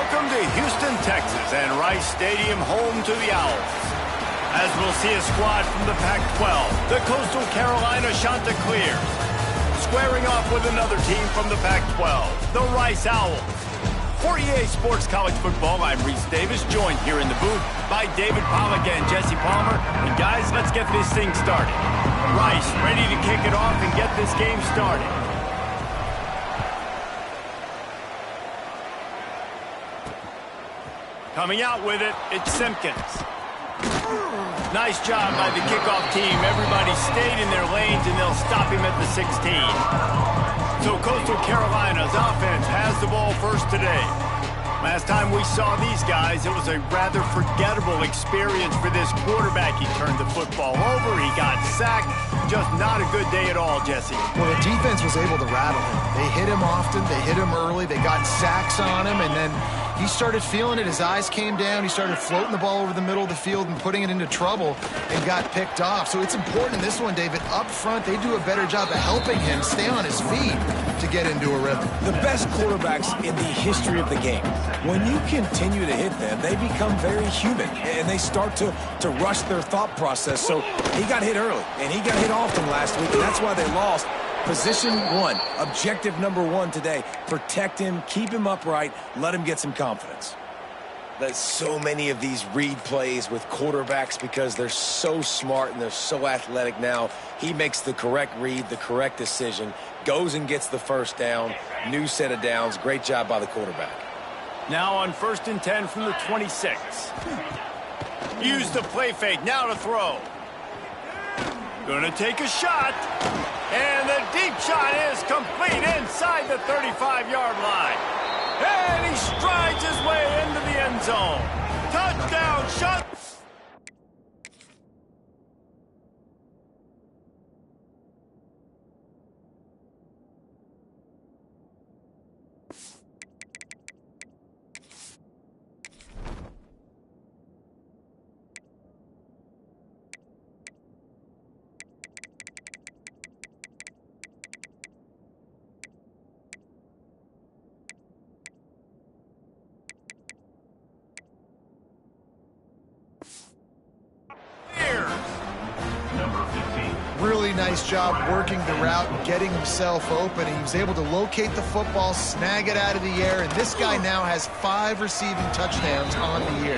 Welcome to Houston, Texas, and Rice Stadium, home to the Owls. As we'll see a squad from the Pac-12, the Coastal Carolina Chanticleers, squaring off with another team from the Pac-12, the Rice Owls. For EA Sports College Football, I'm Reese Davis, joined here in the booth by David Pollack and Jesse Palmer. And guys, let's get this thing started. Rice ready to kick it off and get this game started. Coming out with it, it's Simpkins. Nice job by the kickoff team. Everybody stayed in their lanes, and they'll stop him at the 16. So Coastal Carolina's offense has the ball first today. Last time we saw these guys, it was a rather forgettable experience for this quarterback. He turned the football over, he got sacked. Just not a good day at all, Jesse. Well, the defense was able to rattle him. They hit him often, they hit him early, they got sacks on him, and then he started feeling it. His eyes came down. He started floating the ball over the middle of the field and putting it into trouble and got picked off. So it's important in this one, David. Up front, they do a better job of helping him stay on his feet to get into a rhythm. The best quarterbacks in the history of the game, when you continue to hit them, they become very human, and they start to rush their thought process. So he got hit early, and he got hit often last week, and that's why they lost. Position one, objective number one today. Protect him, keep him upright, let him get some confidence. There's so many of these read plays with quarterbacks because they're so smart and they're so athletic now. He makes the correct read, the correct decision, goes and gets the first down, new set of downs. Great job by the quarterback. Now on 1st and 10 from the 26. Use the play fake, now to throw. Gonna take a shot. And the deep shot is complete inside the 35-yard line. And he strides his way into the end zone. Touchdown shot. Really nice job working the route and getting himself open. He was able to locate the football, snag it out of the air, and this guy now has 5 receiving touchdowns on the year.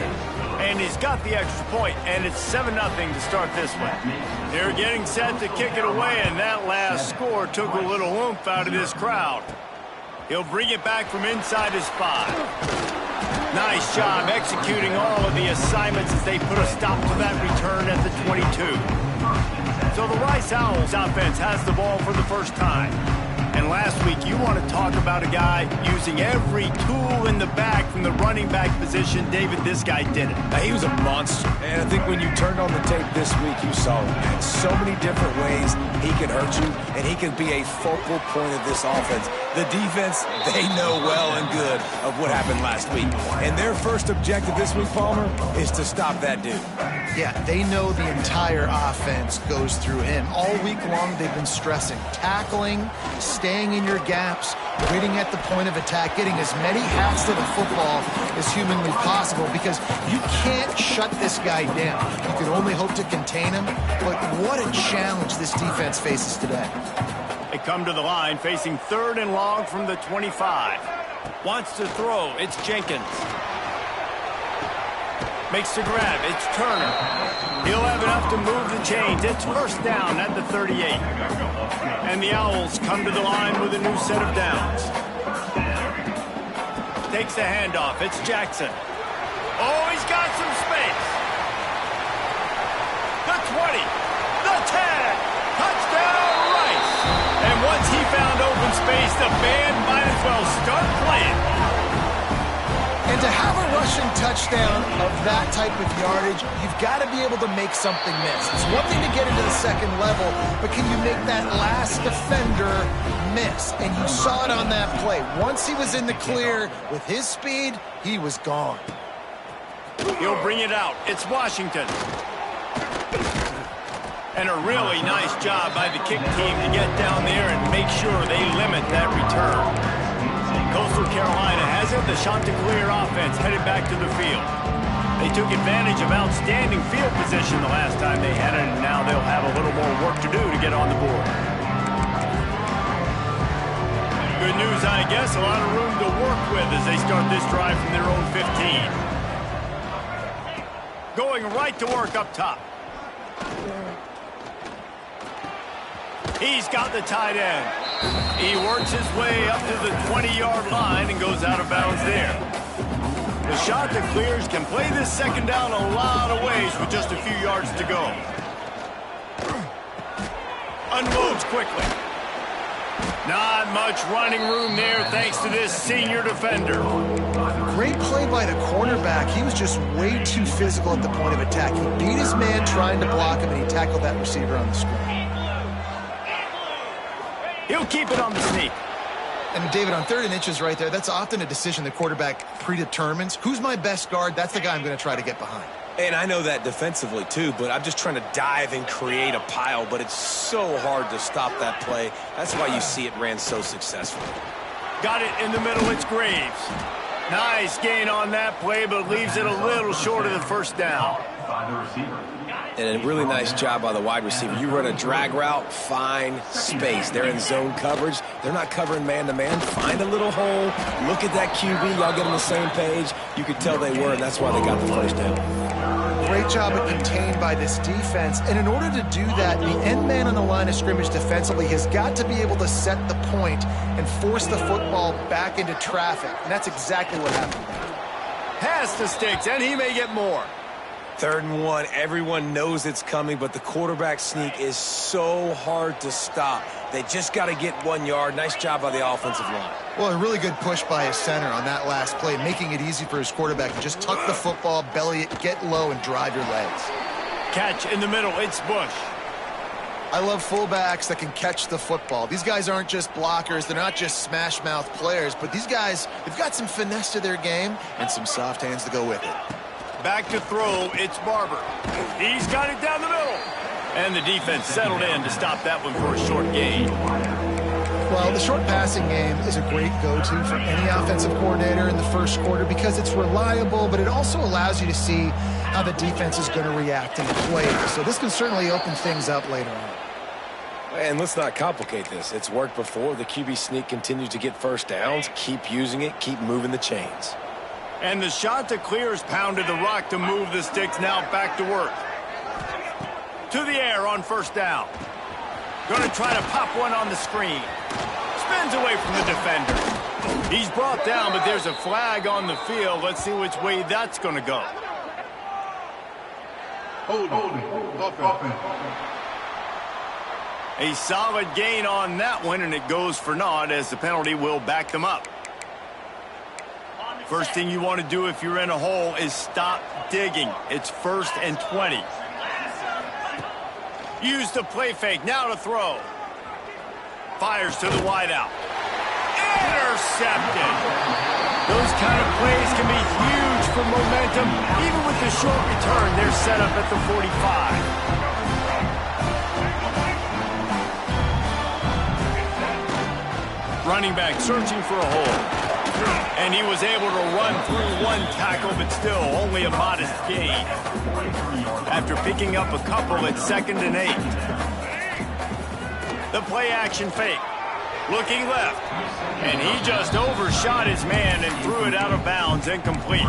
And he's got the extra point, and it's 7-0 to start this one. They're getting set to kick it away, and that last score took a little oomph out of this crowd. He'll bring it back from inside his 5. Nice job executing all of the assignments as they put a stop to that return at the 22. So the Rice Owls offense has the ball for the first time. And last week, you want to talk about a guy using every tool in the bag from the running back position. David, this guy did it. He was a monster. And I think when you turned on the tape this week, you saw him in so many different ways he can hurt you, and he can be a focal point of this offense. The defense, they know well and good of what happened last week. And their first objective this week, Palmer, is to stop that dude. Yeah, they know the entire offense goes through him. All week long, they've been stressing tackling, staying in your gaps, waiting at the point of attack, getting as many hats to the football as humanly possible, because you can't shut this guy down. You can only hope to contain him, but what a challenge this defense faces today. They come to the line facing 3rd and long from the 25. Wants to throw, it's Jenkins. Makes the grab, it's Turner. He'll have enough to move the chains. It's first down at the 38. And the Owls come to the line with a new set of downs. Takes the handoff, it's Jackson. Oh, he's got some space. The 20, the 10, touchdown Rice. And once he found open space, the band might as well start playing. And to have a rushing touchdown of that type of yardage, you've got to be able to make something miss. It's one thing to get into the second level, but can you make that last defender miss? And you saw it on that play. Once he was in the clear with his speed, he was gone. He'll bring it out. It's Washington. And a really nice job by the kick team to get down there and make sure they limit that return. Coastal Carolina has it the Chanticleer offense headed back to the field. They took advantage of outstanding field position the last time they had it, and now they'll have a little more work to do to get on the board. Good news, I guess, a lot of room to work with as they start this drive from their own 15. Going right to work up top. He's got the tight end. He works his way up to the 20-yard line and goes out of bounds there. The Chanticleers can play this second down a lot of ways with just a few yards to go. Unloads quickly. Not much running room there thanks to this senior defender. Great play by the quarterback. He was just way too physical at the point of attack. He beat his man trying to block him, and he tackled that receiver on the screen. He'll keep it on the sneak. And David, on 3rd and inches right there, that's often a decision the quarterback predetermines. Who's my best guard? That's the guy I'm going to try to get behind. And I know that defensively, too, but I'm just trying to dive and create a pile, but it's so hard to stop that play. That's why you see it ran so successfully. Got it in the middle. It's Graves. Nice gain on that play, but leaves it a little short of the first down. And a really nice job by the wide receiver. You run a drag route, find space. They're in zone coverage. They're not covering man-to-man. Find a little hole. Look at that QB. Y'all get on the same page. You could tell they were, and that's why they got the first down. Great job at contained by this defense. And in order to do that, the end man on the line of scrimmage defensively has got to be able to set the point and force the football back into traffic. And that's exactly what happened. Has the sticks, and he may get more. 3rd and 1, everyone knows it's coming, but the quarterback sneak is so hard to stop. They just got to get 1 yard. Nice job by the offensive line. Well, a really good push by his center on that last play, making it easy for his quarterback to just tuck the football, belly it, get low, and drive your legs. Catch in the middle. It's Bush. I love fullbacks that can catch the football. These guys aren't just blockers. They're not just smash-mouth players, but these guys, they've got some finesse to their game and some soft hands to go with it. Back to throw, it's Barber. He's got it down the middle. And the defense settled in to stop that one for a short gain. Well, the short passing game is a great go-to for any offensive coordinator in the first quarter because it's reliable, but it also allows you to see how the defense is going to react in the plays. So this can certainly open things up later on. And let's not complicate this. It's worked before. The QB sneak continues to get first downs. Keep using it. Keep moving the chains. And the Chanticleers pounded the rock to move the sticks. Now back to work. To the air on first down. Going to try to pop one on the screen. Spins away from the defender. He's brought down, but there's a flag on the field. Let's see which way that's going to go. A solid gain on that one, and it goes for naught as the penalty will back them up. First thing you want to do if you're in a hole is stop digging. It's 1st and 20. Use the play fake. Now to throw. Fires to the wideout. Intercepted. Those kind of plays can be huge for momentum. Even with the short return, they're set up at the 45. Running back searching for a hole. And he was able to run through one tackle, but still only a modest gain. After picking up a couple at 2nd and 8. The play action fake. Looking left. And he just overshot his man and threw it out of bounds, incomplete.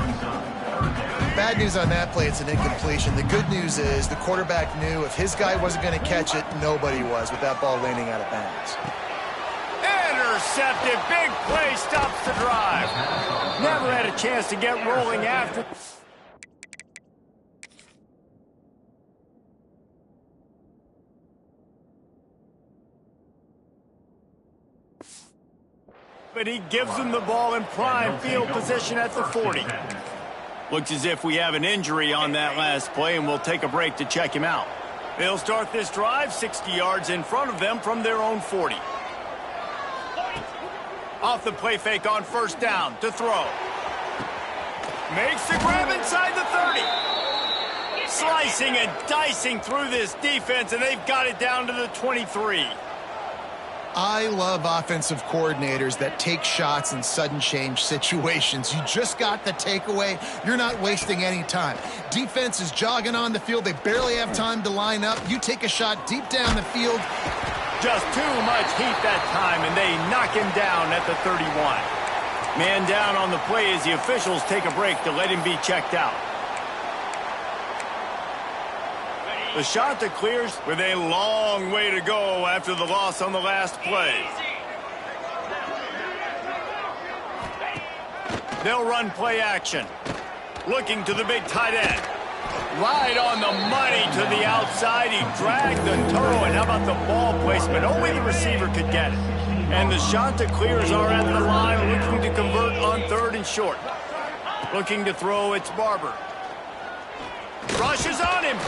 Bad news on that play, it's an incompletion. The good news is the quarterback knew if his guy wasn't going to catch it, nobody was with that ball landing out of bounds. Intercepted. Big play stops the drive. Never had a chance to get rolling after. But he gives them the ball in prime field position at the 40. Looks as if we have an injury on that last play, and we'll take a break to check him out. They'll start this drive 60 yards in front of them from their own 40. Off the play fake on first down to throw. Makes the grab inside the 30. Slicing and dicing through this defense, and they've got it down to the 23. I love offensive coordinators that take shots in sudden change situations. You just got the takeaway. You're not wasting any time. Defense is jogging on the field. They barely have time to line up. You take a shot deep down the field. Just too much heat that time, and they knock him down at the 31. Man down on the play as the officials take a break to let him be checked out. The shot that clears with a long way to go after the loss on the last play. They'll run play action. Looking to the big tight end. Right on the money to the outside. He dragged the toe, and how about the ball placement? Only the receiver could get it. And the shot that clears are at the line, looking to convert on 3rd and short. Looking to throw, it's Barber. Rushes on him.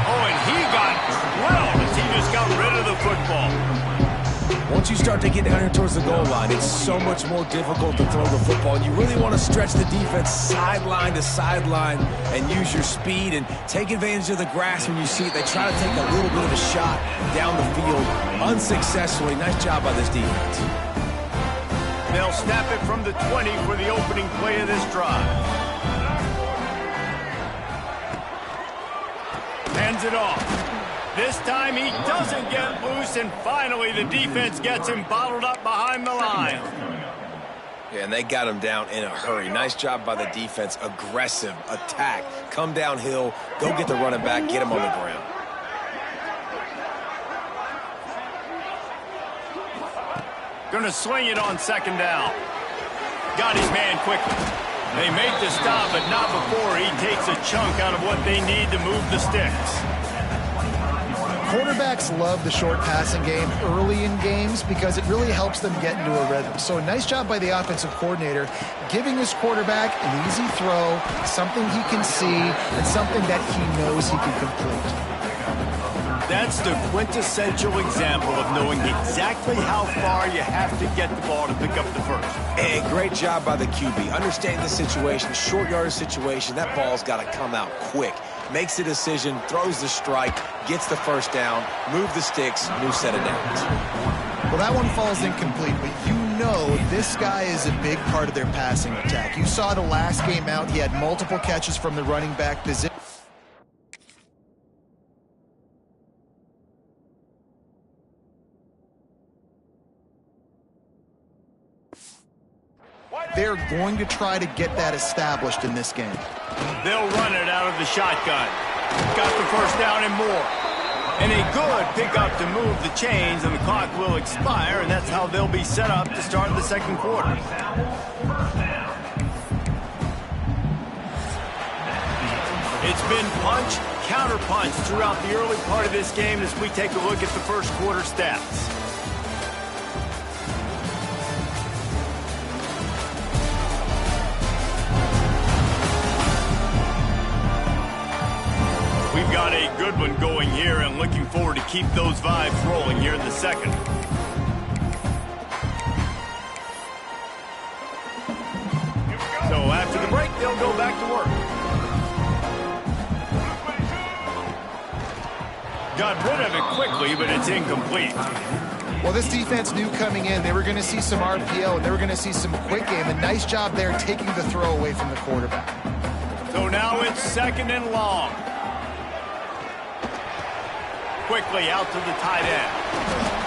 Oh, and he got drilled as he just got rid of the football. Once you start to get down here towards the goal line, it's so much more difficult to throw the football. And you really want to stretch the defense sideline to sideline and use your speed and take advantage of the grass when you see it. They try to take a little bit of a shot down the field unsuccessfully. Nice job by this defense. They'll snap it from the 20 for the opening play of this drive. Hands it off. This time he doesn't get loose, and finally the defense gets him bottled up behind the line. Yeah, and they got him down in a hurry. Nice job by the defense. Aggressive attack. Come downhill, go get the running back, get him on the ground. Gonna swing it on 2nd down. Got his man quickly. They make the stop, but not before he takes a chunk out of what they need to move the sticks. Quarterbacks love the short passing game early in games because it really helps them get into a rhythm. So nice job by the offensive coordinator giving his quarterback an easy throw, something he can see, and something that he knows he can complete. That's the quintessential example of knowing exactly how far you have to get the ball to pick up the first. And great job by the QB. Understanding the situation, short yardage situation, that ball's got to come out quick. Makes a decision, throws the strike, gets the first down, move the sticks, new set of downs. Well, that one falls incomplete, but you know this guy is a big part of their passing attack. You saw the last game out, he had multiple catches from the running back position. They're going to try to get that established in this game. They'll run it out of the shotgun. Got the first down and more. And a good pickup to move the chains, and the clock will expire, and that's how they'll be set up to start the 2nd quarter. It's been punch, counter punch throughout the early part of this game as we take a look at the 1st quarter stats. We've got a good one going here, and looking forward to keep those vibes rolling here in the 2nd. So after the break, they'll go back to work. Got rid of it quickly, but it's incomplete. Well, this defense knew coming in they were going to see some RPO, and they were going to see some quick game. A nice job there taking the throw away from the quarterback. So now it's 2nd and long. Quickly out to the tight end.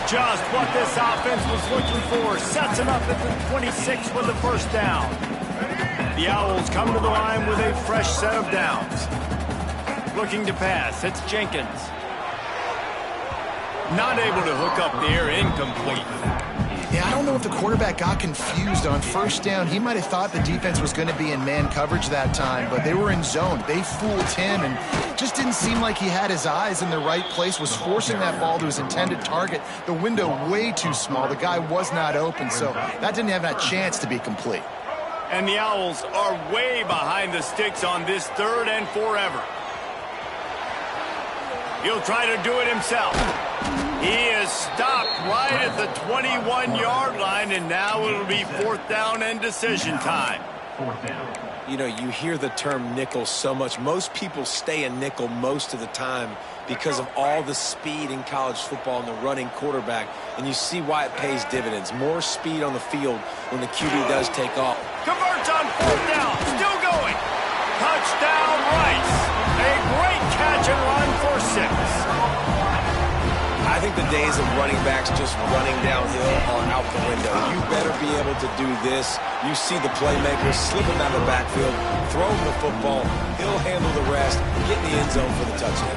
Just what this offense was looking for. Sets him up at the 26 for the first down. The Owls come to the line with a fresh set of downs. Looking to pass. It's Jenkins. Not able to hook up there. Incomplete. Yeah, I don't know if the quarterback got confused on first down. He might have thought the defense was going to be in man coverage that time, but they were in zone. They fooled him and just didn't seem like he had his eyes in the right place, was forcing that ball to his intended target. The window way too small. The guy was not open, so that didn't have that chance to be complete. And the Owls are way behind the sticks on this 3rd and forever. He'll try to do it himself. He is stopped right at the 21-yard line, and now it'll be 4th down and decision time. 4th down. You know, you hear the term nickel so much. Most people stay a nickel most of the time because of all the speed in college football and the running quarterback. And you see why it pays dividends. More speed on the field when the QB does take off. Converts on 4th down. Still going. Touchdown, Rice. A great catch and run for 6. I think the days of running backs just running downhill are out the window. You better be able to do this. You see the playmaker slipping down the backfield, throw him the football. He'll handle the rest, get in the end zone for the touchdown.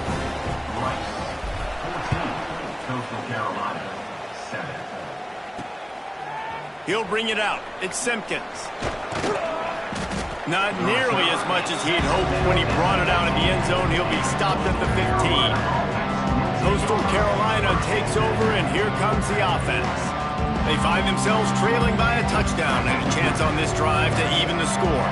He'll bring it out. It's Simpkins. Not nearly as much as he'd hoped when he brought it out in the end zone. He'll be stopped at the 15. Coastal Carolina takes over, and here comes the offense. They find themselves trailing by a touchdown and a chance on this drive to even the score.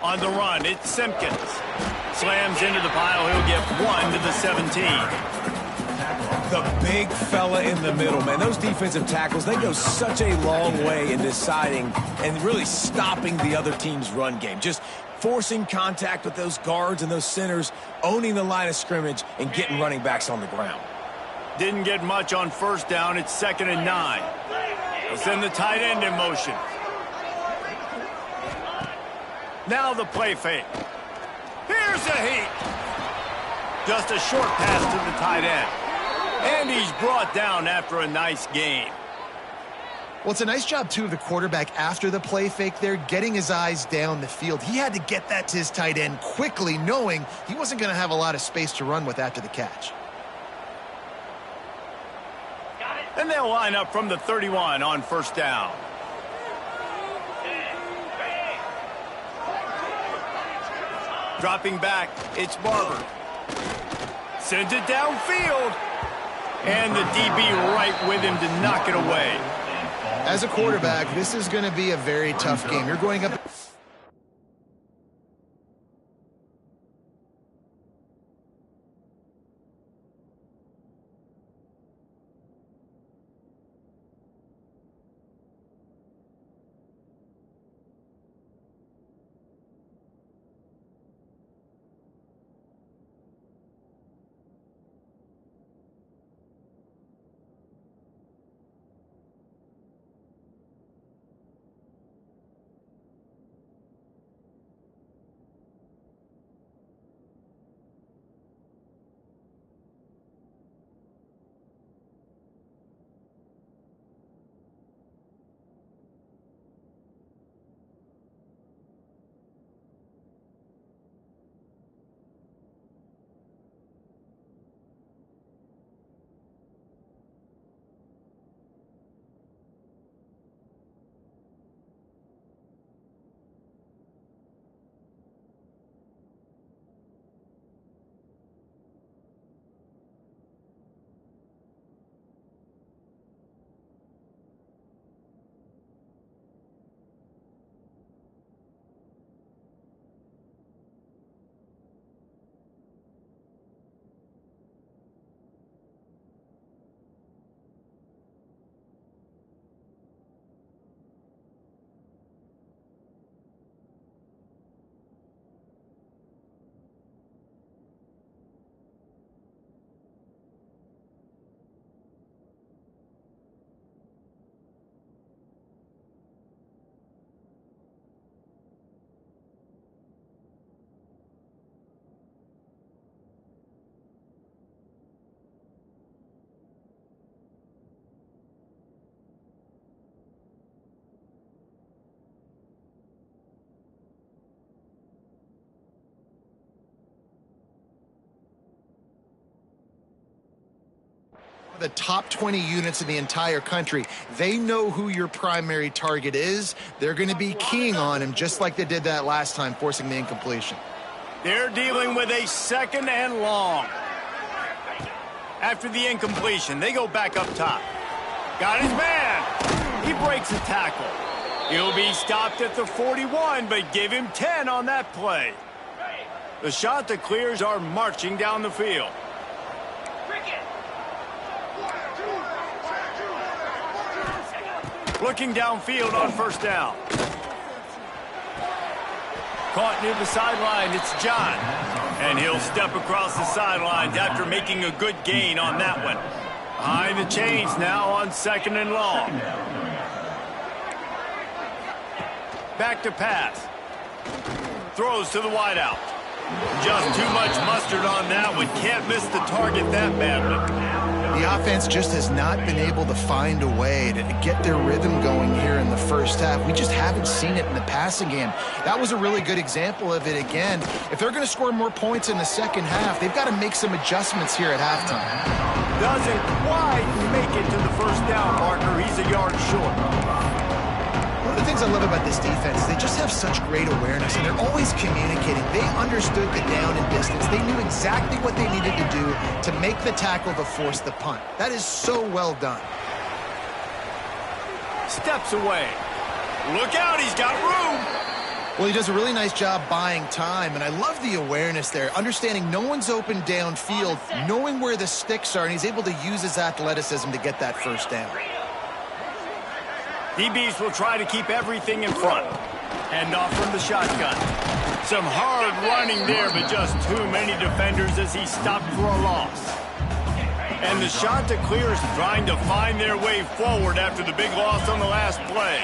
On the run, it's Simpkins. Slams into the pile. He'll get 1 to the 17. The big fella in the middle, man. Those defensive tackles, they go such a long way in deciding and really stopping the other team's run game. Just forcing contact with those guards and those centers, owning the line of scrimmage, and getting running backs on the ground. Didn't get much on 1st down. It's 2nd and 9. They'll send the tight end in motion. Now the play fake. Here's a heat. Just a short pass to the tight end. And he's brought down after a nice gain. Well, it's a nice job, too, of the quarterback after the play fake there, getting his eyes down the field. He had to get that to his tight end quickly, knowing he wasn't going to have a lot of space to run with after the catch. And they'll line up from the 31 on 1st down. Dropping back, it's Barber. Sends it downfield. And the DB right with him to knock it away. As a quarterback, this is going to be a very tough game. You're going up... the top 20 units in the entire country. They know who your primary target is. They're going to be keying on him just like they did that last time, forcing the incompletion. They're dealing with a 2nd and long. After the incompletion, they go back up top. Got his man. He breaks a tackle. He'll be stopped at the 41, but give him 10 on that play. The Chanticleers are marching down the field. Looking downfield on first down. Caught near the sideline, it's John. And he'll step across the sidelines after making a good gain on that one. Behind the chains now on 2nd and long. Back to pass. Throws to the wideout. Just too much mustard on that one. Can't miss the target that badly. The offense just has not been able to find a way to get their rhythm going here in the first half. We just haven't seen it in the passing game. That was a really good example of it again. If they're going to score more points in the second half, they've got to make some adjustments here at halftime. Doesn't quite make it to the first down marker. He's a yard short. One of the things I love about this defense is they just have such great awareness, and they're always communicating. They understood the down and distance. They knew exactly what they needed to do to make the tackle to force the punt. That is so well done. Steps away. Look out, he's got room. Well, he does a really nice job buying time, and I love the awareness there, understanding no one's open downfield, knowing where the sticks are, and he's able to use his athleticism to get that first down. DBs will try to keep everything in front. Hand off from the shotgun. Some hard running there, but just too many defenders as he stopped for a loss. And the Chanticleers trying to find their way forward after the big loss on the last play.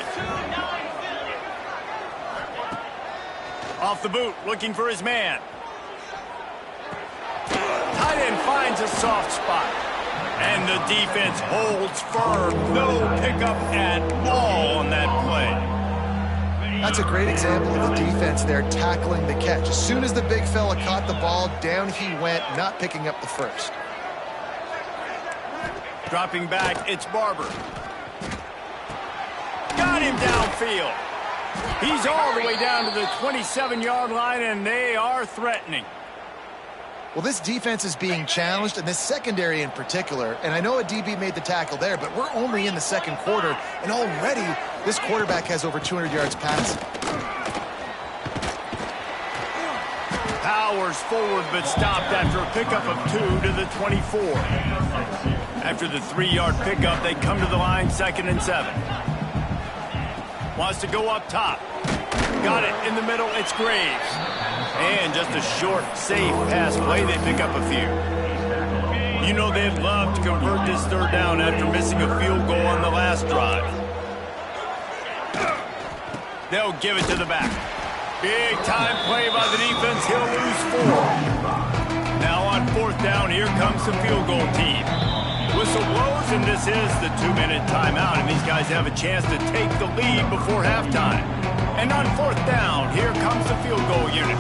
Off the boot, looking for his man. Tight end finds a soft spot. And the defense holds firm. No pickup at all on that play. That's a great example of the defense there tackling the catch. As soon as the big fella caught the ball, down he went, not picking up the first. Dropping back, it's Barber. Got him downfield. He's all the way down to the 27-yard line, and they are threatening. Well, this defense is being challenged, and this secondary in particular, and I know a DB made the tackle there, but we're only in the second quarter, and already this quarterback has over 200 yards passing. Powers forward, but stopped after a pickup of 2 to the 24. After the 3-yard pickup, they come to the line 2nd and 7. Wants to go up top. Got it in the middle, it's Graves. And just a short, safe pass play, they pick up a few. You know they'd love to convert this third down after missing a field goal on the last drive. They'll give it to the back. Big time play by the defense, he'll lose 4. Now on 4th down, here comes the field goal team. Whistle blows, and this is the 2-minute timeout, and these guys have a chance to take the lead before halftime. And on 4th down, here comes the field goal unit.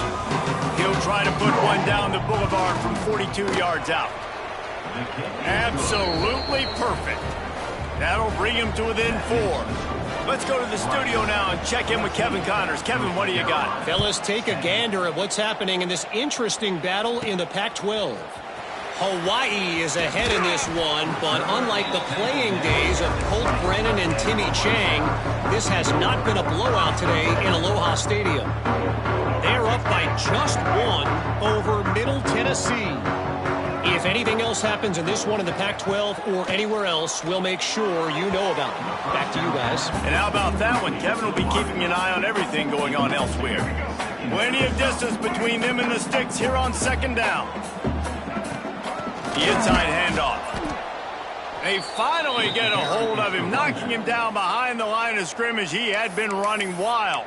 He'll try to put one down the boulevard from 42 yards out. Absolutely perfect. That'll bring him to within 4. Let's go to the studio now and check in with Kevin Connors. Kevin, what do you got? Fellas, take a gander at what's happening in this interesting battle in the Pac-12. Hawaii is ahead in this one, but unlike the playing days of Colt Brennan and Timmy Chang, this has not been a blowout today in Aloha Stadium. They're up by just 1 over Middle Tennessee. If anything else happens in this one in the Pac-12 or anywhere else, we'll make sure you know about it. Back to you guys. And how about that one? Kevin will be keeping an eye on everything going on elsewhere. Plenty of distance between them and the sticks here on 2nd down. The inside handoff. They finally get a hold of him, knocking him down behind the line of scrimmage. He had been running wild.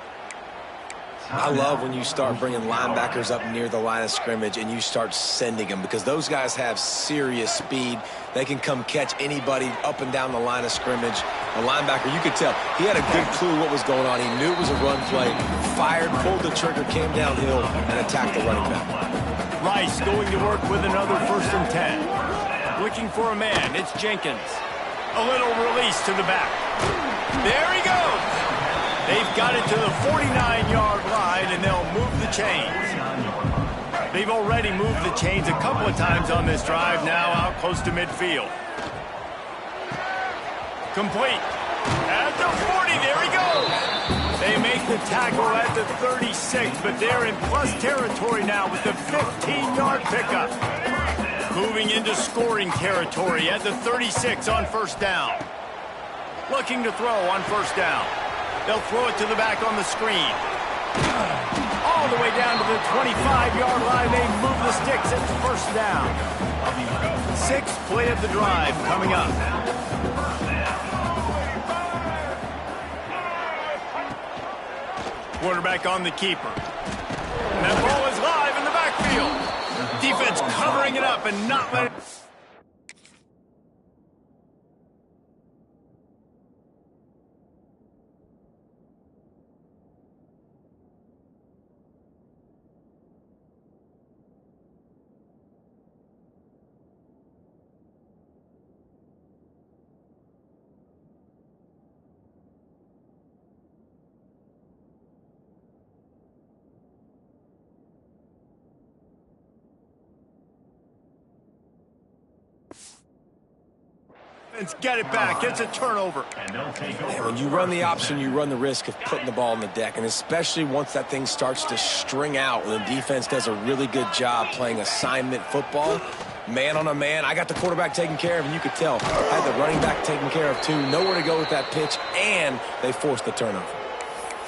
I love when you start bringing linebackers up near the line of scrimmage and you start sending them, because those guys have serious speed. They can come catch anybody up and down the line of scrimmage. A linebacker, you could tell, he had a good clue what was going on. He knew it was a run play, fired, pulled the trigger, came downhill, and attacked the running back. Rice going to work with another 1st and 10. Looking for a man, it's Jenkins. A little release to the back. There he goes. They've got it to the 49-yard line, and they'll move the chains. They've already moved the chains a couple of times on this drive, now out close to midfield. Complete. At the 40, there he goes. They make the tackle at the 36, but they're in plus territory now with the 15-yard pickup. Moving into scoring territory at the 36 on first down. Looking to throw on first down. They'll throw it to the back on the screen. All the way down to the 25-yard line. They move the sticks. It's first down. Sixth play of the drive coming up. Quarterback on the keeper. And that ball is live in the backfield. Defense covering it up and not letting it. Get it back. It's a turnover. And when you run the option, you run the risk of putting the ball on the deck, and especially once that thing starts to string out, when the defense does a really good job playing assignment football, man on a man. I got the quarterback taken care of, and you could tell. I had the running back taken care of, too. Nowhere to go with that pitch, and they forced the turnover.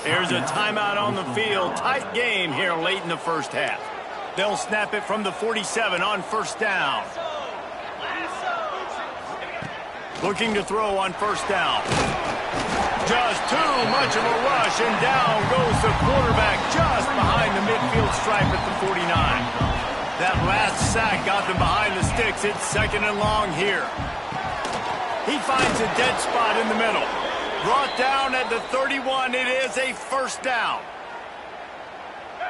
Here's a timeout on the field. Tight game here late in the first half. They'll snap it from the 47 on first down. Looking to throw on first down. Just too much of a rush, and down goes the quarterback just behind the midfield stripe at the 49. That last sack got them behind the sticks. It's second and long here. He finds a dead spot in the middle. Brought down at the 31. It is a first down.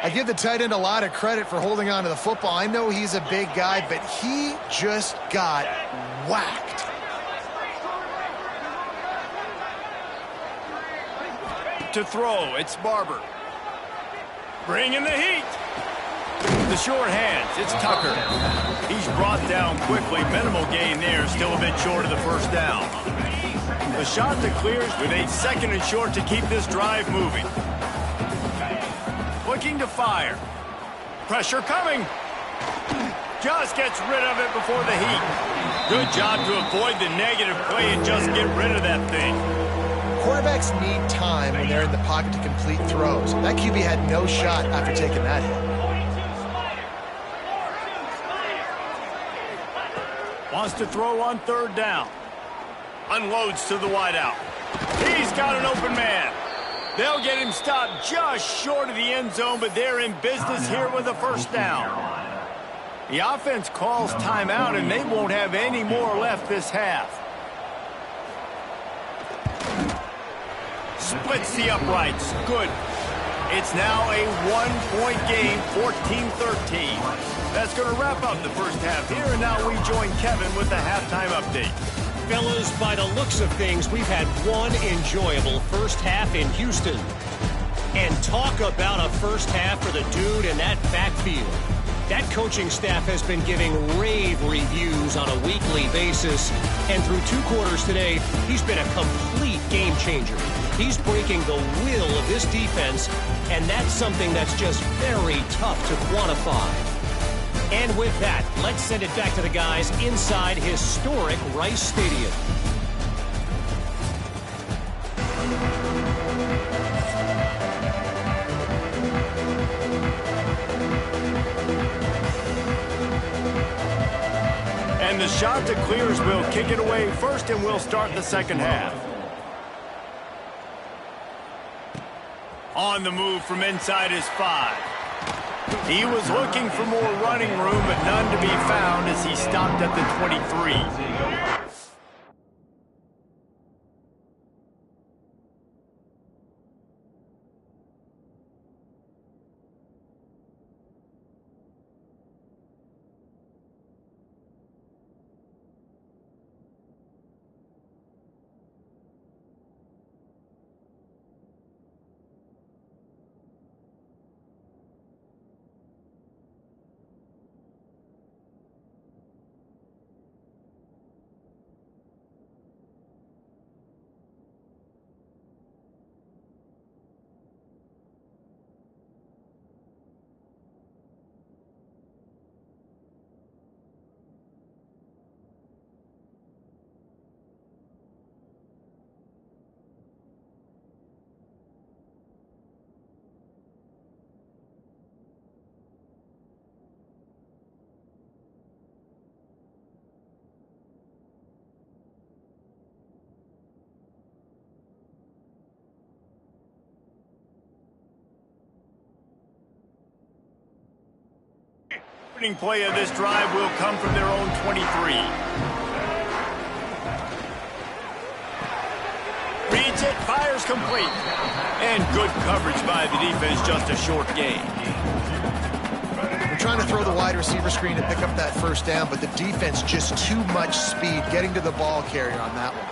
I give the tight end a lot of credit for holding on to the football. I know he's a big guy, but he just got whacked. To throw, it's Barber. Bringing the heat. The short hands, it's Tucker. He's brought down quickly. Minimal gain there, still a bit short of the first down. The shot that clears with a second and short to keep this drive moving. Looking to fire. Pressure coming. Just gets rid of it before the heat. Good job to avoid the negative play and just get rid of that thing. Quarterbacks need time when they're in the pocket to complete throws. That QB had no shot after taking that hit. Wants to throw on third down. Unloads to the wideout. He's got an open man. They'll get him stopped just short of the end zone, but they're in business here with a first down. The offense calls timeout, and they won't have any more left this half. Splits the uprights. Good. It's now a one-point game, 14-13. That's going to wrap up the first half here, and now we join Kevin with the halftime update. Fellas, by the looks of things, we've had one enjoyable first half in Houston. And talk about a first half for the dude in that backfield. That coaching staff has been giving rave reviews on a weekly basis. And through 2 quarters today, he's been a complete game changer. He's breaking the will of this defense, and that's something that's just very tough to quantify. And with that, let's send it back to the guys inside historic Rice Stadium. And the shot that clears will kick it away first, and we'll start the second half. On the move from inside his 5. He was looking for more running room, but none to be found as he stopped at the 23. Opening play of this drive will come from their own 23. Reads it, fires complete. And good coverage by the defense, just a short gain. We're trying to throw the wide receiver screen to pick up that first down, but the defense just too much speed getting to the ball carrier on that one.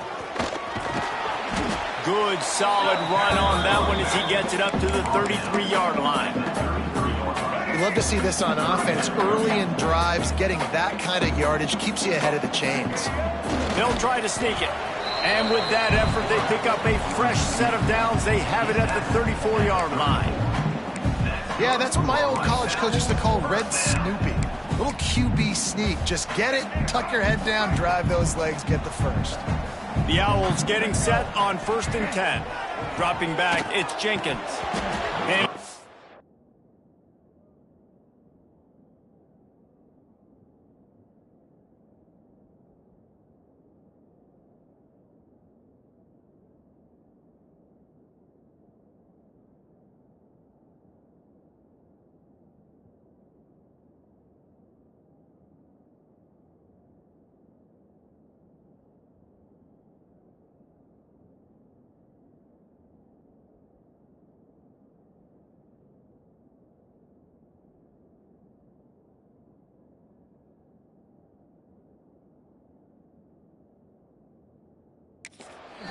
Good, solid run on that one as he gets it up to the 33-yard line. We love to see this on offense. Early in drives, getting that kind of yardage keeps you ahead of the chains. They'll try to sneak it. And with that effort, they pick up a fresh set of downs. They have it at the 34-yard line. Yeah, that's what my old college coach used to call Red Snoopy. Little QB sneak. Just get it, tuck your head down, drive those legs, get the first. The Owls getting set on 1st and 10. Dropping back, it's Jenkins. And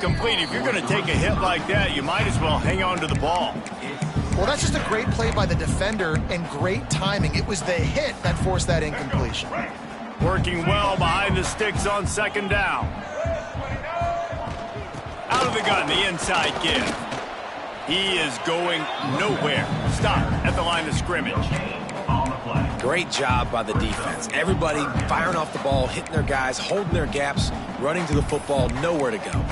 complete. If you're going to take a hit like that, you might as well hang on to the ball. Well, that's just a great play by the defender and great timing. It was the hit that forced that incompletion. Working well behind the sticks on 2nd down. Out of the gun, the inside give. He is going nowhere. Stop at the line of scrimmage. Great job by the defense. Everybody firing off the ball, hitting their guys, holding their gaps, running to the football, nowhere to go.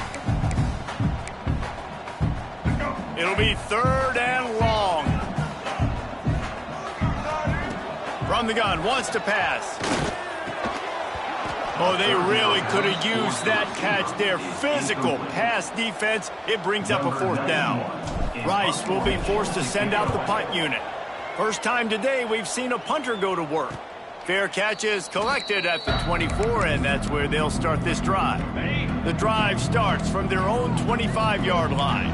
It'll be 3rd and long. From the gun, wants to pass. Oh, they really could have used that catch there. Physical pass defense. It brings up a 4th down. Rice will be forced to send out the punt unit. First time today we've seen a punter go to work. Fair catch is collected at the 24, and that's where they'll start this drive. The drive starts from their own 25-yard line.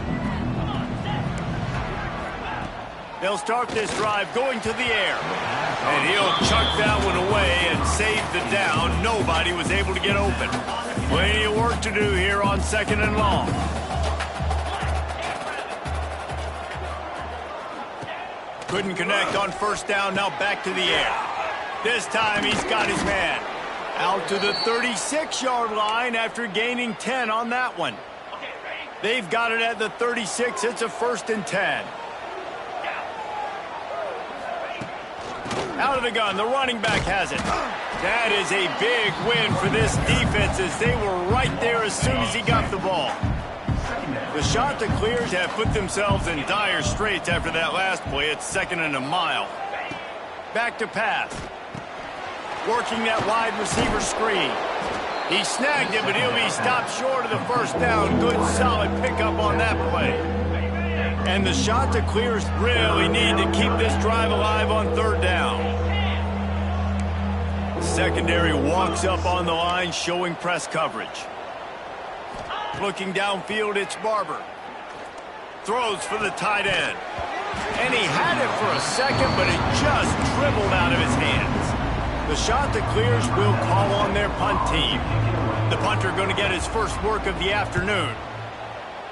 They'll start this drive going to the air. And he'll chuck that one away and save the down. Nobody was able to get open. Plenty of work to do here on 2nd and long. Couldn't connect on 1st down, now back to the air. This time he's got his man. Out to the 36-yard line after gaining 10 on that one. They've got it at the 36. It's a 1st and 10. Out of the gun, the running back has it. That is a big win for this defense as they were right there as soon as he got the ball. The Chanticleers have put themselves in dire straits after that last play. It's 2nd and a mile. Back to pass. Working that wide receiver screen. He snagged it, but he'll be stopped short of the 1st down. Good, solid pickup on that play. And the Chanticleers really need to keep this drive alive on 3rd down. Secondary walks up on the line, showing press coverage. Looking downfield, it's Barber. Throws for the tight end. And he had it for a second, but it just dribbled out of his hands. The Chanticleers will call on their punt team. The punter going to get his first work of the afternoon.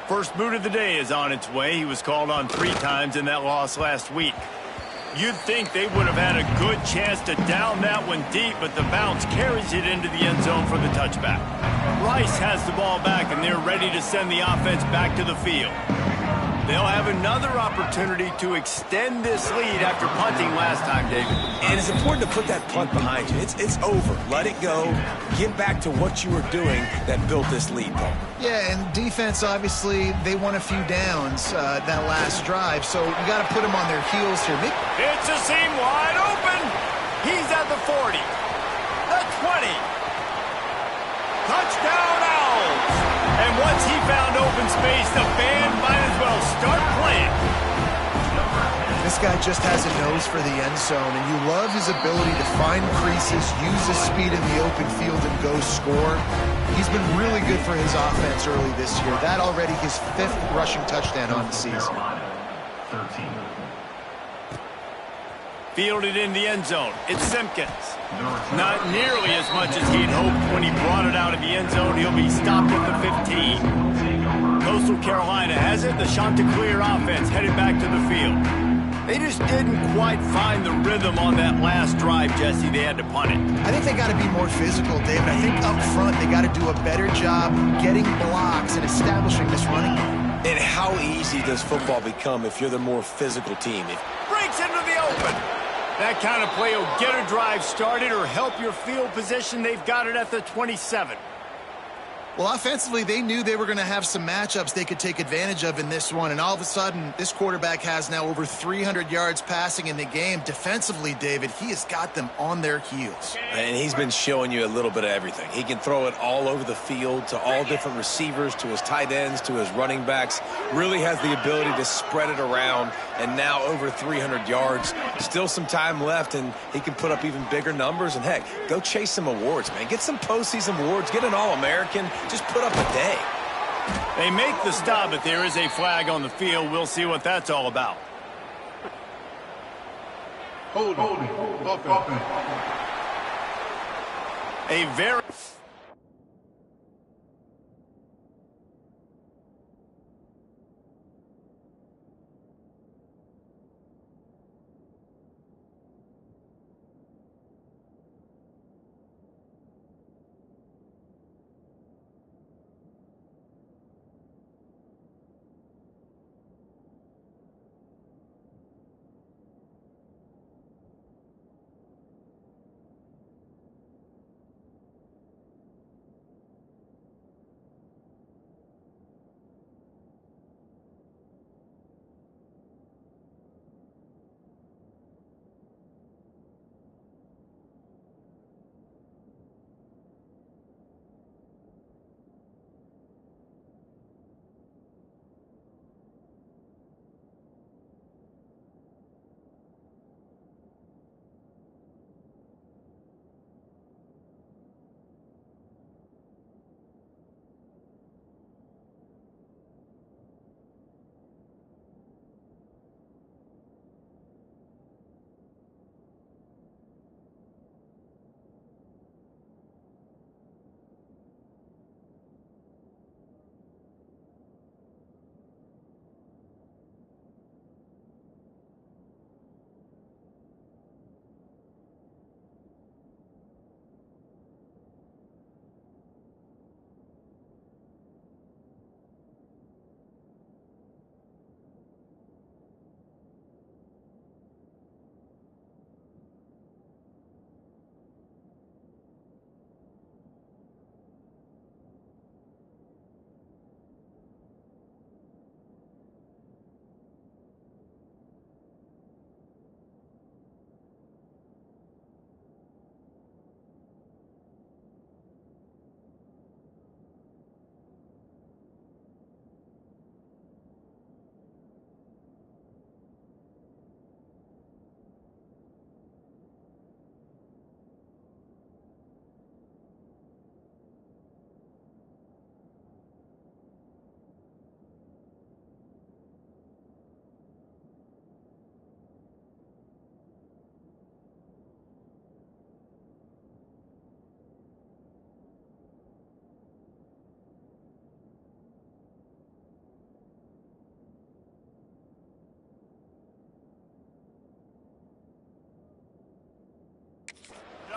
First boot of the day is on its way. He was called on 3 times in that loss last week. You'd think they would have had a good chance to down that one deep, but the bounce carries it into the end zone for the touchback. Rice has the ball back, and they're ready to send the offense back to the field. They'll have another opportunity to extend this lead after punting last time, David. And it's important to put that punt behind you. It's over. Let it go. Get back to what you were doing that built this lead, though. Yeah, and defense, obviously, they won a few downs that last drive, so you got to put them on their heels here. It's a seam wide open. He's at the 40, the 20. Touchdown, Owls. And once he found open space, the band might as well start playing. This guy just has a nose for the end zone, and you love his ability to find creases, use his speed in the open field, and go score. He's been really good for his offense early this year. That already his 5th rushing touchdown on the season. Fielded in the end zone. It's Simpkins. Not nearly as much as he'd hoped when he brought it out of the end zone. He'll be stopped at the 15. Coastal Carolina has it. The Chanticleer offense headed back to the field. They just didn't quite find the rhythm on that last drive, Jesse. They had to punt it. I think they got to be more physical, David. I think up front they got to do a better job getting blocks and establishing this running game. And how easy does football become if you're the more physical team? Breaks into the open. That kind of play will get a drive started or help your field position. They've got it at the 27. Well, offensively, they knew they were going to have some matchups they could take advantage of in this one, and all of a sudden, this quarterback has now over 300 yards passing in the game. Defensively, David, he has got them on their heels. And he's been showing you a little bit of everything. He can throw it all over the field to all different receivers, to his tight ends, to his running backs. Really has the ability to spread it around, and now over 300 yards. Still some time left, and he can put up even bigger numbers. And, heck, go chase some awards, man. Get some postseason awards. Get an All-American. Just put up a day. They make the stop, but there is a flag on the field. We'll see what that's all about. Holding. A very...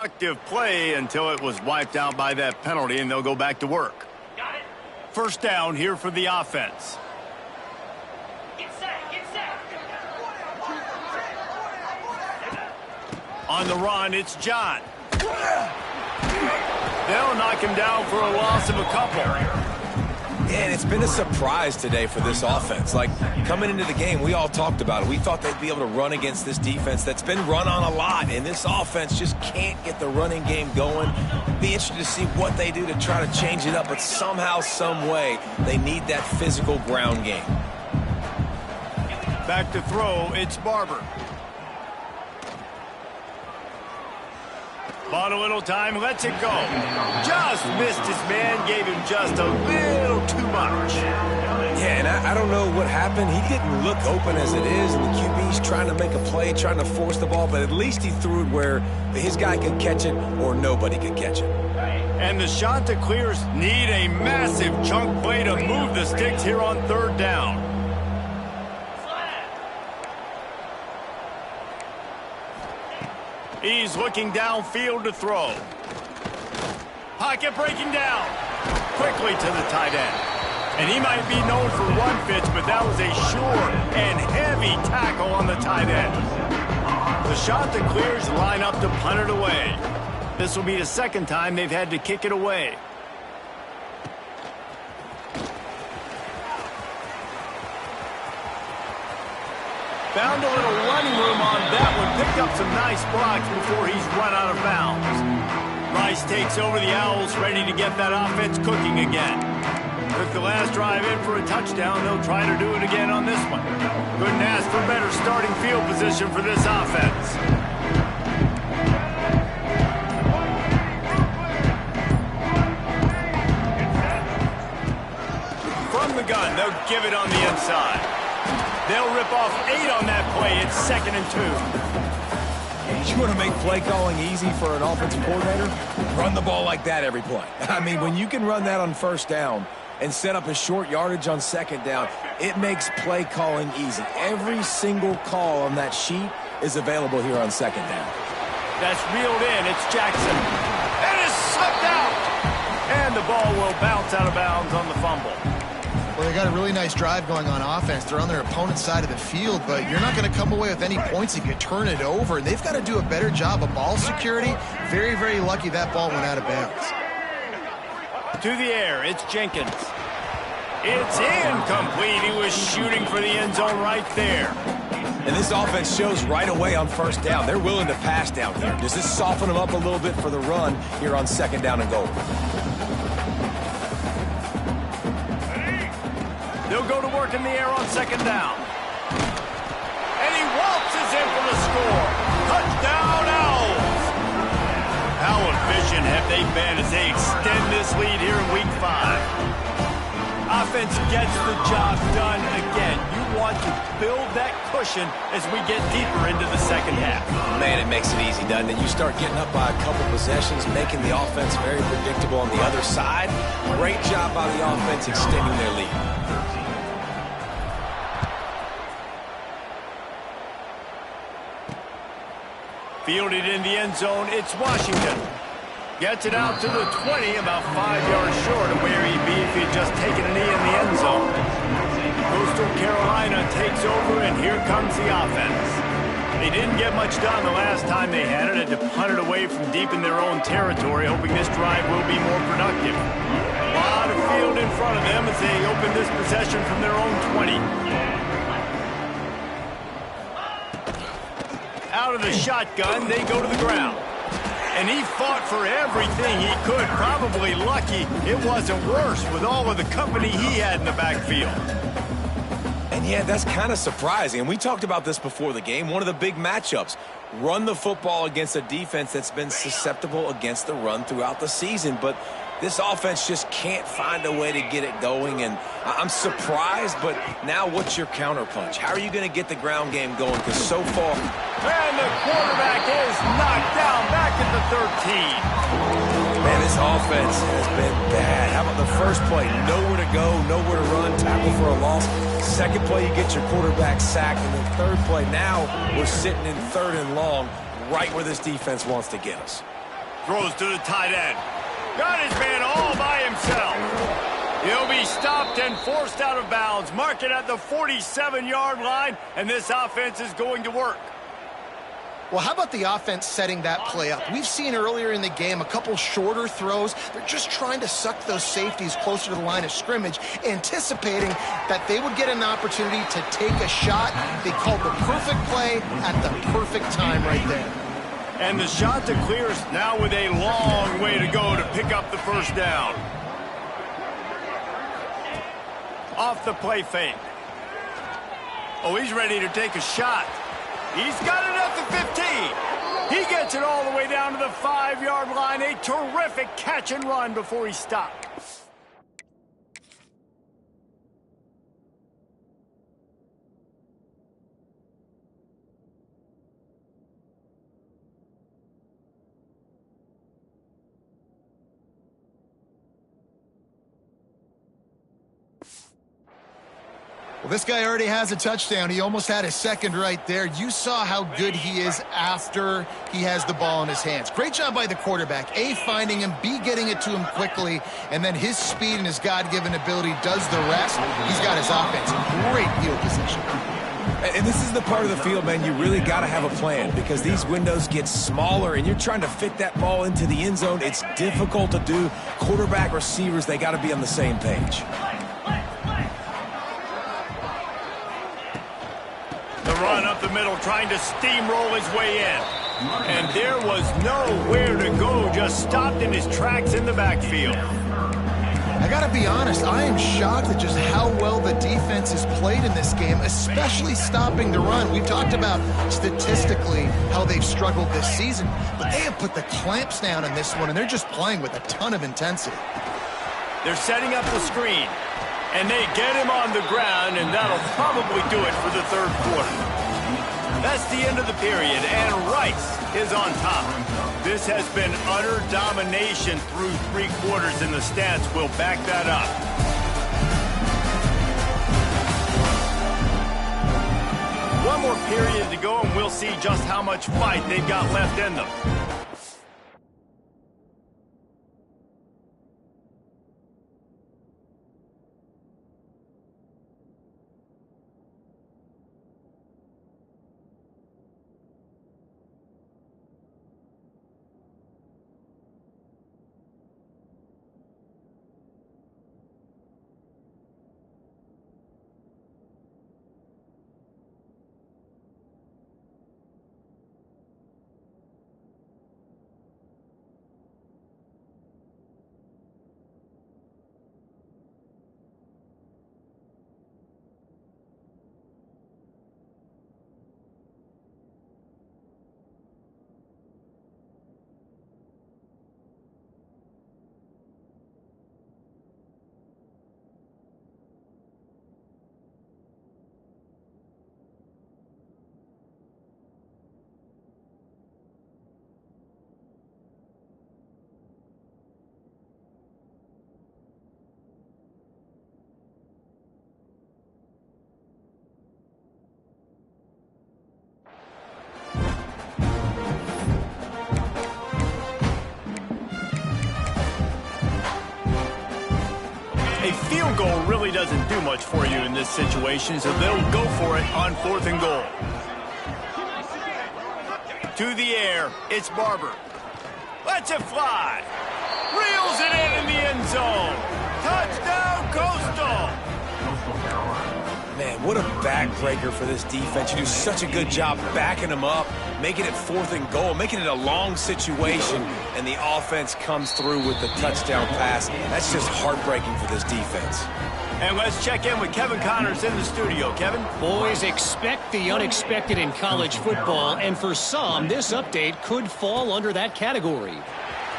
productive play until it was wiped out by that penalty, and they'll go back to work. Got it. First down here for the offense. Get set. On the run, it's John. They'll knock him down for a loss of a couple. And it's been a surprise today for this offense. Like, coming into the game, we all talked about it. We thought they'd be able to run against this defense that's been run on a lot, and this offense just can't get the running game going. Be interested to see what they do to try to change it up, but somehow, some way, they need that physical ground game. Back to throw, it's Barber. Bought a little time, lets it go. Just missed his man, gave him just a little too much. Yeah, and I don't know what happened. He didn't look open as it is, and the QB's trying to make a play, trying to force the ball, but at least he threw it where his guy could catch it or nobody could catch it. And the Chanticleers need a massive chunk play to move the sticks here on third down. He's looking downfield to throw. Pocket breaking down. Quickly to the tight end. And he might be known for run fits, but that was a sure and heavy tackle on the tight end. The Chanticleers line up to punt it away. This will be the second time they've had to kick it away. Found a little running room on that one. Picked up some nice blocks before he's run out of bounds. Rice takes over the Owls, ready to get that offense cooking again. Took the last drive in for a touchdown. They'll try to do it again on this one. Couldn't ask for better starting field position for this offense. From the gun, they'll give it on the inside. They'll rip off 8 on that play. It's 2nd and 2. You want to make play calling easy for an offensive coordinator? Run the ball like that every play. I mean, when you can run that on first down and set up a short yardage on second down, it makes play calling easy. Every single call on that sheet is available here on second down. That's reeled in. It's Jackson. It is slipped out. And the ball will bounce out of bounds on the fumble. Well, they got a really nice drive going on offense. They're on their opponent's side of the field, but you're not going to come away with any points if you turn it over. And they've got to do a better job of ball security. Very, very lucky that ball went out of bounds. To the air, it's Jenkins. It's incomplete. He was shooting for the end zone right there. And this offense shows right away on first down. They're willing to pass down here. Does this soften them up a little bit for the run here on second down and goal? They'll go to work in the air on second down. And he waltzes in for the score. Touchdown, Owls! How efficient have they been as they extend this lead here in Week 5? Offense gets the job done again. You want to build that cushion as we get deeper into the second half. Man, it makes it easy, doesn't it? You start getting up by a couple possessions, making the offense very predictable on the other side. Great job by the offense extending their lead. Fielded in the end zone, it's Washington. Gets it out to the 20, about 5 yards short of where he'd be if he'd just taken a knee in the end zone. Coastal Carolina takes over, and here comes the offense. They didn't get much done the last time they had it. Had to punt it away from deep in their own territory, hoping this drive will be more productive. A lot of field in front of them as they open this possession from their own 20. Out of the shotgun, they go to the ground. And he fought for everything he could. Probably lucky it wasn't worse with all of the company he had in the backfield. And yeah, that's kind of surprising. And we talked about this before the game. One of the big matchups. Run the football against a defense that's been susceptible against the run throughout the season. But this offense just can't find a way to get it going. And I'm surprised, but now what's your counterpunch? How are you going to get the ground game going? Because so far... And the quarterback is knocked down back at the 13. Man, this offense has been bad. How about the first play? Nowhere to go, nowhere to run, tackle for a loss. Second play, you get your quarterback sacked. And the third play, now we're sitting in 3rd and long, right where this defense wants to get us. Throws to the tight end. Got his man all by himself. He'll be stopped and forced out of bounds. Mark it at the 47-yard line, and this offense is going to work. Well, how about the offense setting that play up? We've seen earlier in the game a couple shorter throws. They're just trying to suck those safeties closer to the line of scrimmage, anticipating that they would get an opportunity to take a shot. They called the perfect play at the perfect time right there. And the Chanticleers now with a long way to go to pick up the first down. Off the play fake. Oh, he's ready to take a shot. He's got it at the 15. He gets it all the way down to the 5-yard line. A terrific catch and run before he stopped. Well, this guy already has a touchdown. He almost had a second right there. You saw how good he is after he has the ball in his hands. Great job by the quarterback. A, finding him, B, getting it to him quickly, and then his speed and his God-given ability does the rest. He's got his offense in great field position. And this is the part of the field, man, you really got to have a plan because these windows get smaller and you're trying to fit that ball into the end zone. It's difficult to do. Quarterback, receivers, they got to be on the same page. The run up the middle, trying to steamroll his way in. And there was nowhere to go, just stopped in his tracks in the backfield. I got to be honest, I am shocked at just how well the defense has played in this game, especially stopping the run. We've talked about statistically how they've struggled this season, but they have put the clamps down on this one, and they're just playing with a ton of intensity. They're setting up the screen. And they get him on the ground, and that'll probably do it for the third quarter. That's the end of the period, and Rice is on top. This has been utter domination through 3 quarters, and the stats will back that up. One more period to go, and we'll see just how much fight they've got left in them. A field goal really doesn't do much for you in this situation, so they'll go for it on 4th and goal. To the air, it's Barber. Lets it fly. Reels it in the end zone. Touchdown, Coastal. Man, what a backbreaker for this defense. You do such a good job backing them up, making it 4th and goal, making it a long situation, and the offense comes through with the touchdown pass. That's just heartbreaking for this defense. And let's check in with Kevin Connors in the studio. Kevin? Boys, expect the unexpected in college football, and for some, this update could fall under that category.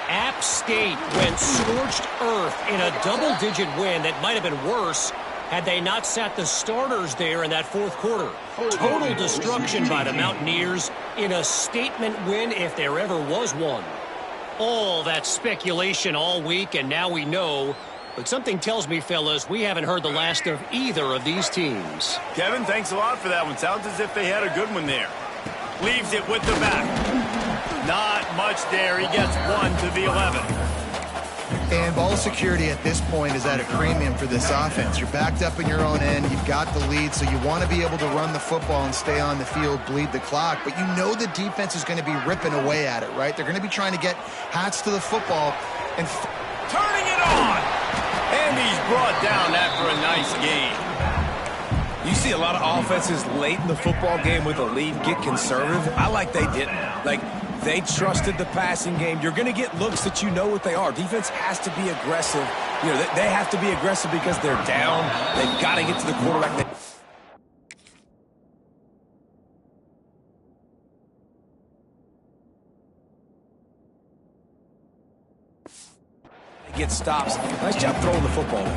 App State went scorched earth in a double-digit win that might have been worse had they not sat the starters there in that 4th quarter. Total destruction by the Mountaineers in a statement win if there ever was one. All that speculation all week, and now we know. But something tells me, fellas, we haven't heard the last of either of these teams. Kevin, thanks a lot for that one. Sounds as if they had a good one there. Leaves it with the back. Not much there. He gets 1 to the 11. And ball security at this point is at a premium for this offense. You're backed up in your own end. You've got the lead, so you want to be able to run the football and stay on the field, bleed the clock. But you know the defense is going to be ripping away at it, right? They're going to be trying to get hats to the football. And turning it on! And he's brought down after a nice game. You see a lot of offenses late in the football game with a lead get conservative. I like they didn't. Like, they trusted the passing game. You're going to get looks that you know what they are. Defense has to be aggressive. You know, they have to be aggressive because they're down. They've got to get to the quarterback. get stops. Nice job throwing the football.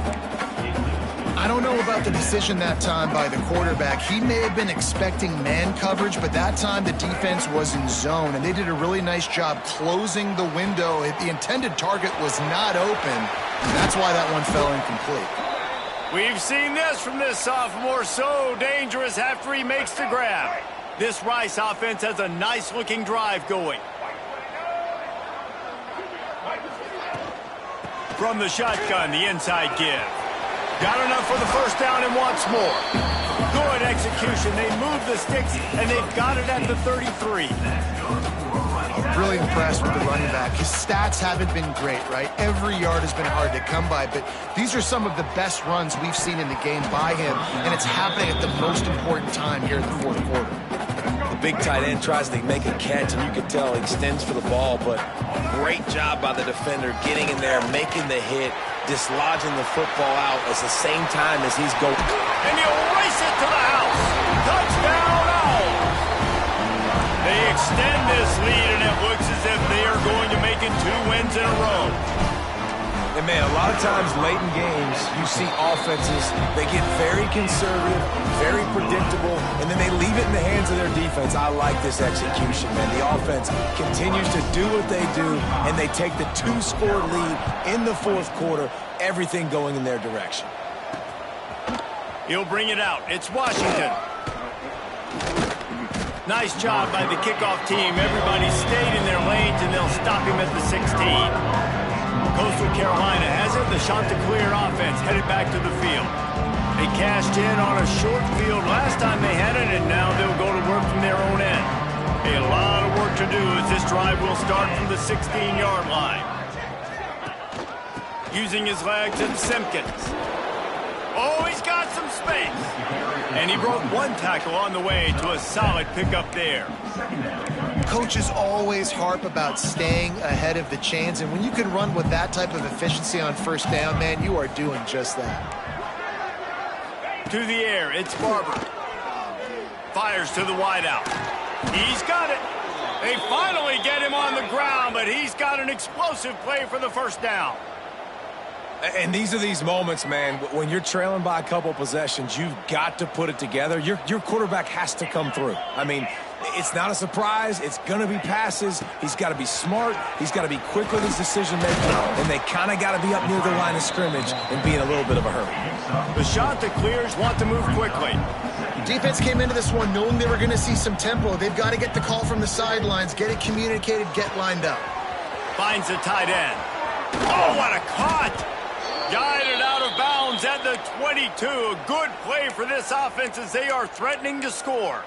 I don't know about the decision that time by the quarterback. He may have been expecting man coverage, but that time the defense was in zone, and they did a really nice job closing the window. The intended target was not open, and that's why that one fell incomplete. We've seen this from this sophomore, so dangerous after he makes the grab. This Rice offense has a nice-looking drive going. From the shotgun, the inside give. Got enough for the first down and wants more. Good execution. They move the sticks, and they've got it at the 33. I'm really impressed with the running back. His stats haven't been great, right? Every yard has been hard to come by, but these are some of the best runs we've seen in the game by him, and it's happening at the most important time here in the fourth quarter. The big tight end tries to make a catch, and you can tell he extends for the ball, but great job by the defender getting in there, making the hit, dislodging the football out at the same time as he's going. And he'll race it to the house. Touchdown, Owls. They extend this lead, and it looks as if they are going to make it 2 wins in a row. And, man, a lot of times late in games, you see offenses, they get very conservative, very predictable, and then they leave it in the hands of their defense. I like this execution, man. The offense continues to do what they do, and they take the 2-score lead in the fourth quarter, everything going in their direction. He'll bring it out. It's Washington. Nice job by the kickoff team. Everybody stayed in their lanes, and they'll stop him at the 16. Coastal Carolina has it. The Chanticleer offense headed back to the field. They cashed in on a short field last time they had it, and now they'll go to work from their own end. A lot of work to do as this drive will start from the 16-yard line. Using his legs, it's Simpkins. Oh, he's got some space. And he broke 1 tackle on the way to a solid pickup there. Coaches always harp about staying ahead of the chains, and when you can run with that type of efficiency on first down, man, you are doing just that. To the air, it's Barber. Fires to the wideout. He's got it. They finally get him on the ground, but he's got an explosive play for the first down. And these are these moments, man, when you're trailing by a couple possessions, you've got to put it together. Your quarterback has to come through. I mean, it's not a surprise. It's going to be passes. He's got to be smart. He's got to be quick with his decision-making, and they kind of got to be up near the line of scrimmage and be in a little bit of a hurry. The Chanticleers want to move quickly. Defense came into this one knowing they were going to see some tempo. They've got to get the call from the sidelines, get it communicated, get lined up. Finds the tight end. Oh, what a cut! Guided out of bounds at the 22. A good play for this offense as they are threatening to score.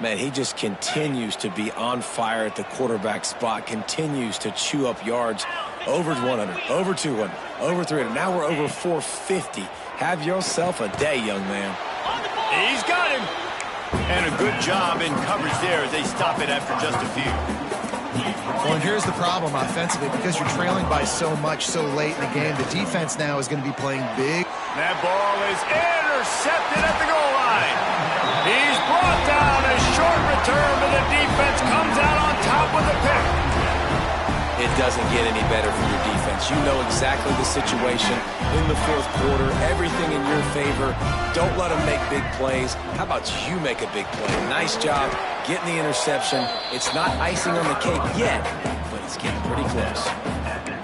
Man, he just continues to be on fire at the quarterback spot, continues to chew up yards over 100, over 200, over 300. Now we're over 450. Have yourself a day, young man. He's got him. And a good job in coverage there as they stop it after just a few. Well, and here's the problem offensively. Because you're trailing by so much so late in the game, the defense now is going to be playing big. That ball is intercepted at the goal line. He's brought down. A short return, but the defense comes out on top with a pick. It doesn't get any better for your defense. You know exactly the situation in the fourth quarter. Everything in your favor. Don't let them make big plays. How about you make a big play? Nice job getting the interception. It's not icing on the cake yet, but it's getting pretty close.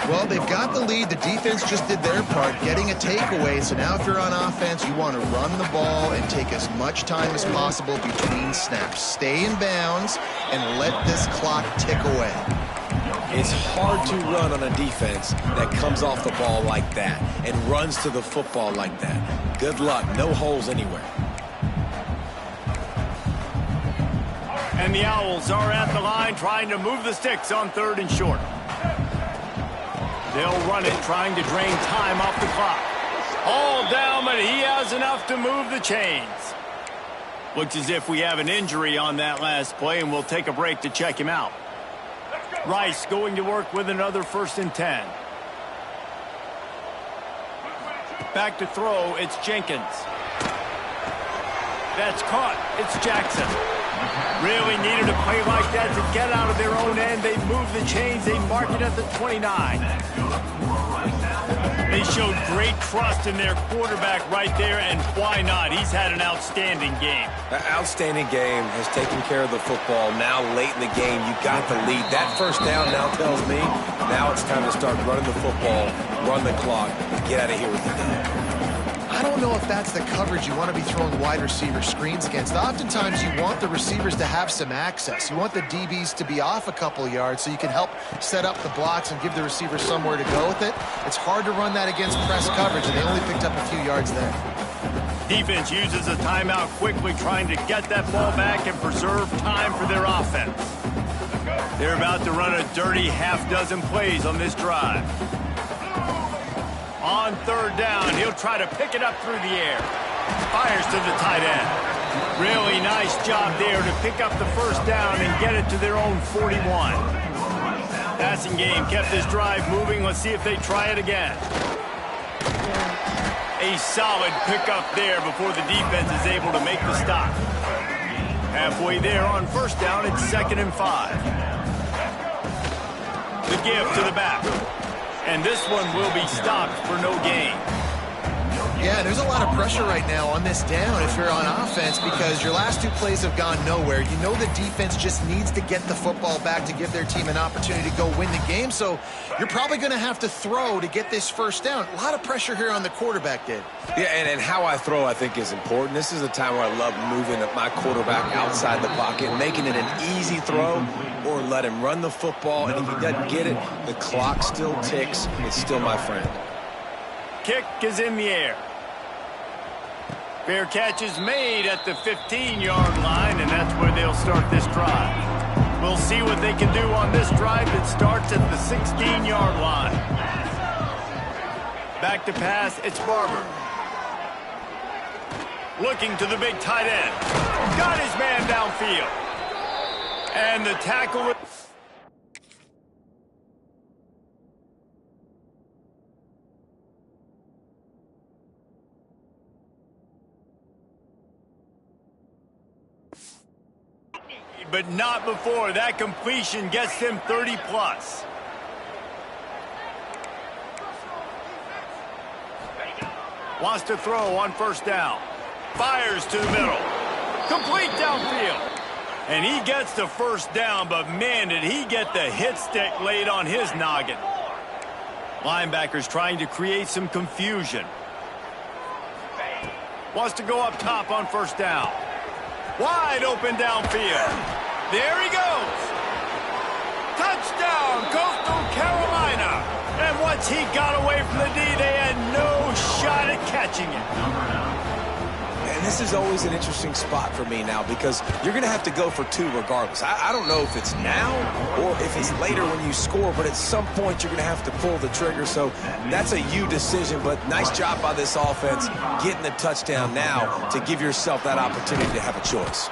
Well, they've got the lead. The defense just did their part, getting a takeaway. So now if you're on offense, you want to run the ball and take as much time as possible between snaps. Stay in bounds and let this clock tick away. It's hard to run on a defense that comes off the ball like that and runs to the football like that. Good luck. No holes anywhere. And the Owls are at the line trying to move the sticks on 3rd and short. They'll run it, trying to drain time off the clock. All down, but he has enough to move the chains. Looks as if we have an injury on that last play, and we'll take a break to check him out. Rice going to work with another 1st and 10. Back to throw, it's Jenkins. That's caught. It's Jackson. Really needed a play like that to get out of their own end. They move the chains. They mark it at the 29. They showed great trust in their quarterback right there, and why not? He's had an outstanding game. An outstanding game, has taken care of the football. Now late in the game, you got the lead. That first down now tells me now it's time to start running the football, run the clock, and get out of here with the game. I don't know if that's the coverage you want to be throwing wide receiver screens against. Oftentimes, you want the receivers to have some access. You want the DBs to be off a couple yards so you can help set up the blocks and give the receivers somewhere to go with it. It's hard to run that against press coverage, and they only picked up a few yards there. Defense uses a timeout quickly, trying to get that ball back and preserve time for their offense. They're about to run a dirty half-dozen plays on this drive. On third down, he'll try to pick it up through the air. Fires to the tight end. Really nice job there to pick up the first down and get it to their own 41. Passing game kept this drive moving. Let's see if they try it again. A solid pickup there before the defense is able to make the stop. Halfway there on first down, it's 2nd and 5. The give to the back. And this one will be stopped for no gain. Yeah, there's a lot of pressure right now on this down if you're on offense because your last 2 plays have gone nowhere. You know the defense just needs to get the football back to give their team an opportunity to go win the game, so you're probably going to have to throw to get this first down. A lot of pressure here on the quarterback, Dave. Yeah, and how I throw, I think, is important. This is a time where I love moving my quarterback outside the pocket, making it an easy throw, or let him run the football, and if he doesn't get it, the clock still ticks. It's still my friend. Kick is in the air. Fair catch is made at the 15-yard line, and that's where they'll start this drive. We'll see what they can do on this drive that starts at the 16-yard line. Back to pass, it's Barber. Looking to the big tight end. Got his man downfield. And the tackle... But not before. That completion gets them 30-plus. Wants to throw on first down. Fires to the middle. Complete downfield. And he gets the first down, but man, did he get the hit stick laid on his noggin. Linebackers trying to create some confusion. Wants to go up top on first down. Wide open downfield. There he goes. Touchdown, Coastal Carolina. And once he got away from the D, they had no shot at catching it. And this is always an interesting spot for me now because you're going to have to go for 2 regardless. I don't know if it's now or if it's later when you score, but at some point you're going to have to pull the trigger. So that's a you decision, but nice job by this offense getting the touchdown now to give yourself that opportunity to have a choice.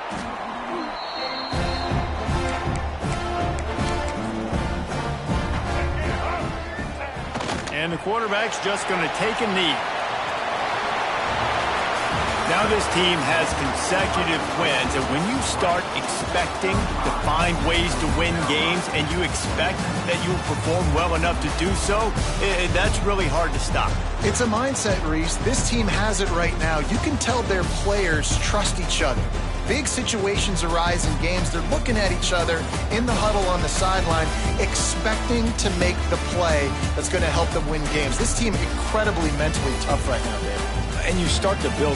And the quarterback's just going to take a knee. Now this team has consecutive wins, and when you start expecting to find ways to win games and you expect that you'll perform well enough to do so, that's really hard to stop. It's a mindset, Reese. This team has it right now. You can tell their players trust each other. Big situations arise in games. They're looking at each other in the huddle on the sideline, expecting to make the play that's going to help them win games. This team incredibly mentally tough right now, Dave. And you start to build